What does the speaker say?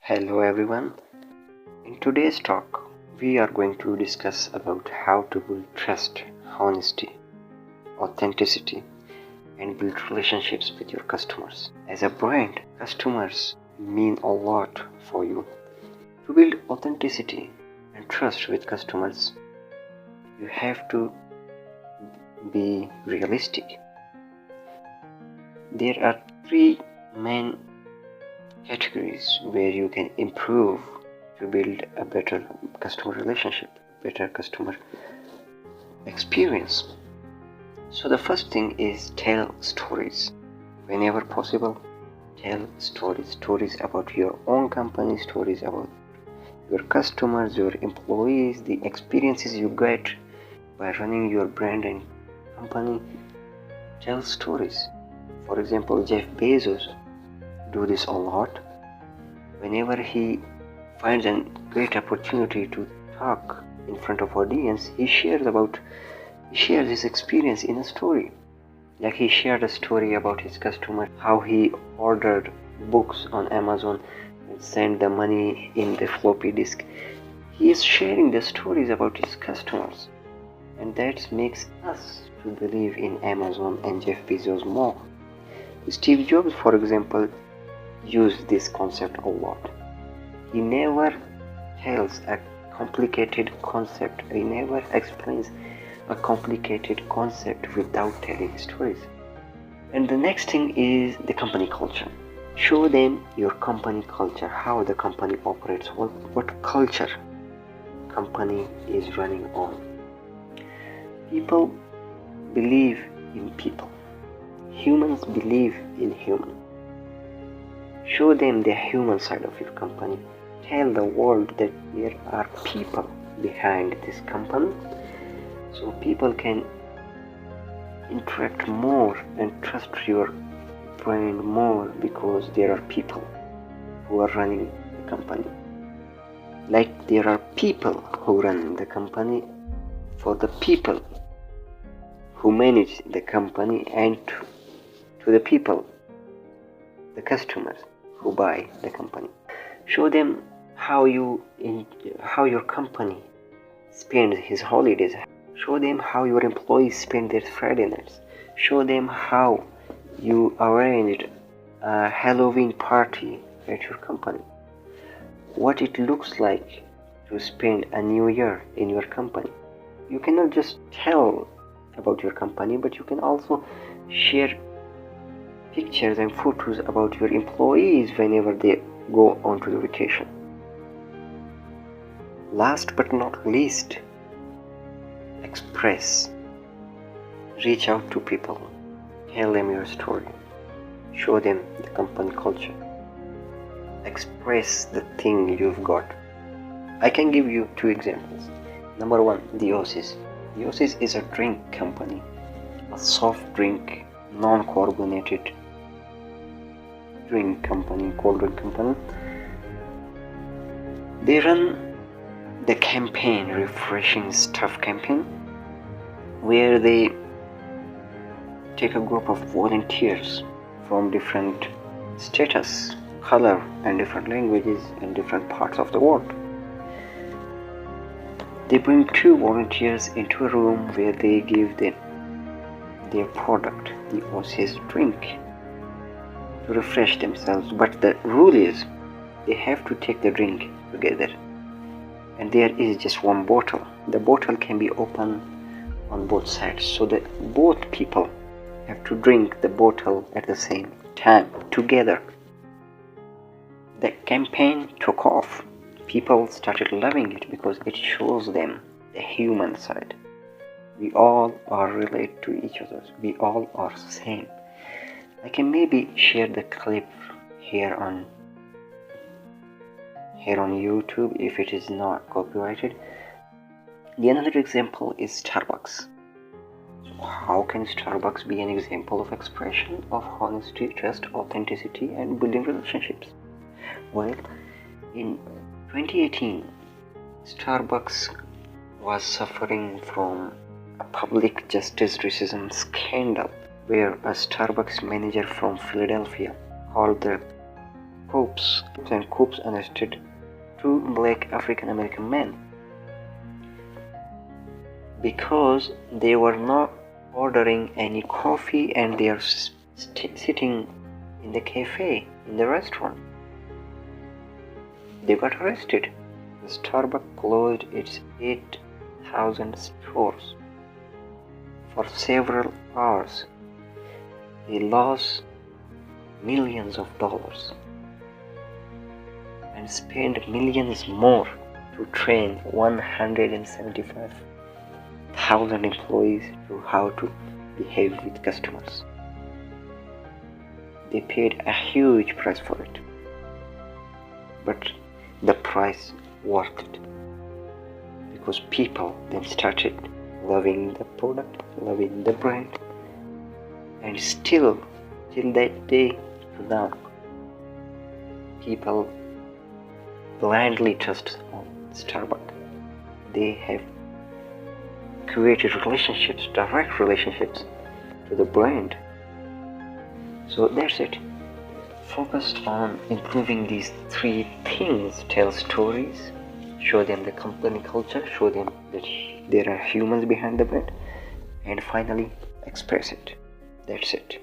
Hello everyone. In today's talk, we are going to discuss about how to build trust, honesty, authenticity, and build relationships with your customers. As a brand, customers mean a lot for you. To build authenticity and trust with customers, you have to be realistic. There are three main categories where you can improve to build a better customer relationship, better customer experience. So the first thing is tell stories. Whenever possible, tell stories about your own company, stories about your customers, your employees, the experiences you get by running your brand and company. Tell stories. For example, Jeff Bezos do this a lot. Whenever he finds a great opportunity to talk in front of audience, he shares his experience in a story. Like he shared a story about his customer, how he ordered books on Amazon and sent the money in the floppy disk. He is sharing the stories about his customers, and that makes us to believe in Amazon and Jeff Bezos more. Steve Jobs, for example, used this concept a lot. He never tells a complicated concept. He never explains a complicated concept without telling stories. And the next thing is the company culture. Show them your company culture, how the company operates, what culture company is running on. People believe in people. Humans believe in humans. Show them the human side of your company. Tell the world that there are people behind this company, so people can interact more and trust your brand more because there are people who are running the company. Like there are people who run the company for the people who manage the company, and to the people, the customers who buy the company. Show them how your company spends his holidays. Show them how your employees spend their Friday nights. Show them how you arranged a Halloween party at your company. What it looks like to spend a new year in your company. You cannot just tell about your company, but you can also share pictures and photos about your employees whenever they go onto the vacation. Last but not least, express. Reach out to people. Tell them your story. Show them the company culture. Express the thing you've got. I can give you two examples. Number one, the Oasis. The Oasis is a drink company, a soft drink, non-carbonated drink company, cold drink company. They run the campaign, Refreshing Stuff campaign, where they take a group of volunteers from different status, color, and different languages and different parts of the world. They bring two volunteers into a room where they give them their product, the Oasis drink, to refresh themselves. But the rule is they have to take the drink together, and there is just one bottle. The bottle can be open on both sides, so that both people have to drink the bottle at the same time together. The campaign took off. People started loving it because it shows them the human side. We all are related to each other. We all are same. I can maybe share the clip here on YouTube if it is not copyrighted. The another example is Starbucks. So how can Starbucks be an example of expression of honesty, trust, authenticity, and building relationships? Well, in 2018, Starbucks was suffering from a public justice racism scandal where a Starbucks manager from Philadelphia called the Coops arrested two black African American men because they were not ordering any coffee and they are sitting in the cafe, in the restaurant. They got arrested. The Starbucks closed its 8,000 stores for several hours. They lost millions of dollars and spent millions more to train 175,000 employees to how to behave with customers. They paid a huge price for it, but the price worth it, because people then started loving the product, loving the brand, and still till that day to now, people blindly trust on Starbucks. They have created relationships, direct relationships to the brand. So that's it. Focus on improving these three things. Tell stories, show them the company culture, show them that there are humans behind the brand, and finally express it. That's it.